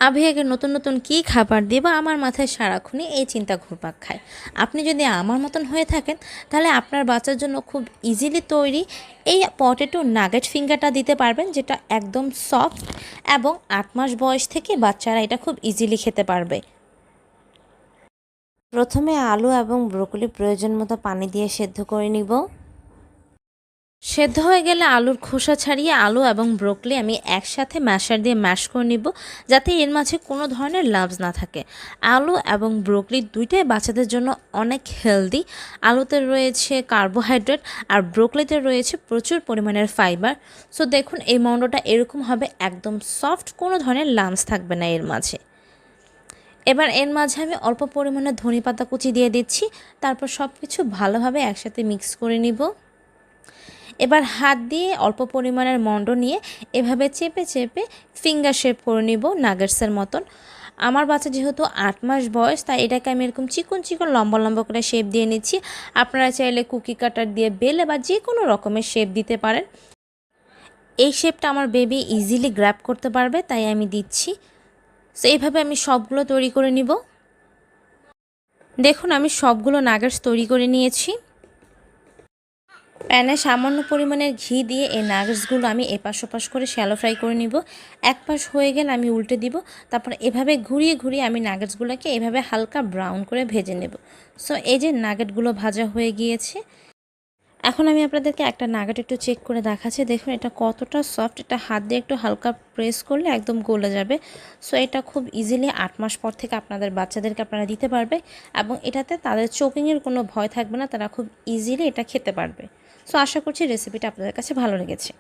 আভিয়াকে নতুন নতুন কী খাবার দেবো আমার মাথায় সারাক্ষণই এই চিন্তা ঘুরপাক খায়। আপনি যদি আমার মতন হয়ে থাকেন তাহলে আপনার বাচ্চার জন্য খুব ইজিলি তৈরি এই পটেটো নাগেট ফিঙ্গারটা দিতে পারবেন, যেটা একদম সফট এবং 8 মাস বয়স থেকে বাচ্চারা এটা খুব ইজিলি খেতে পারবে। প্রথমে আলু এবং ব্রোকলি প্রয়োজন মতো পানি দিয়ে সেদ্ধ করে নিব। সেদ্ধ হয়ে গেলে আলুর খোসা ছাড়িয়ে আলু এবং ব্রোকলি আমি একসাথে ম্যাশার দিয়ে ম্যাশ করে নিব, যাতে এর মাঝে কোনো ধরনের লাম্পস না থাকে। আলু এবং ব্রোকলি দুইটাই বাচ্চাদের জন্য অনেক হেলদি। আলুতে রয়েছে কার্বোহাইড্রেট আর ব্রোকলিতে রয়েছে প্রচুর পরিমাণের ফাইবার। সো দেখুন এই মন্ডটা এরকম হবে, একদম সফট, কোনো ধরনের লাম্পস থাকবে না এর মাঝে। এবার এর মাঝে আমি অল্প পরিমাণে ধনেপাতা কুচি দিয়ে দিচ্ছি, তারপর সব কিছু ভালোভাবে একসাথে মিক্স করে নিব। এবার হাত দিয়ে অল্প পরিমাণের মন্ড নিয়ে এভাবে চেপে চেপে ফিঙ্গার শেপ করে নিব নাগেটসের মতন। আমার বাচ্চা যেহেতু 8 মাস বয়স, তাই এটাকে আমি এরকম চিকন চিকন লম্বা লম্বা করে শেপ দিয়ে নিচ্ছি। আপনারা চাইলে কুকি কাটার দিয়ে বেলে বা যে কোনো রকমের শেপ দিতে পারেন। এই শেপটা আমার বেবি ইজিলি গ্র্যাব করতে পারবে, তাই আমি দিচ্ছি। সো এইভাবে আমি সবগুলো তৈরি করে নিব। দেখুন আমি সবগুলো নাগেটস তৈরি করে নিয়েছি। প্যানে সামান্য পরিমাণের ঘি দিয়ে এই নাগেটসগুলো আমি এপাশ ওপাশ করে শ্যালো ফ্রাই করে নিব। এক পাশ হয়ে গেলে আমি উল্টে দিব। তারপর এভাবে ঘুরিয়ে ঘুরিয়ে আমি নাগেটসগুলোকে এভাবে হালকা ব্রাউন করে ভেজে নেব। সো এই যে নাগেটগুলো ভাজা হয়ে গিয়েছে। এখন আমি আপনাদেরকে একটা নাগেট একটু চেক করে দেখাচ্ছি। দেখুন এটা কতটা সফট, এটা হাত দিয়ে একটু হালকা প্রেস করলে একদম গলে যাবে। সো এটা খুব ইজিলি 8 মাস পর থেকে আপনাদের বাচ্চাদেরকে আপনারা দিতে পারবে এবং এটাতে তাদের চোকিংয়ের কোনো ভয় থাকবে না, তারা খুব ইজিলি এটা খেতে পারবে। সো আশা করছি রেসিপিটা আপনাদের কাছে ভালো লেগেছে।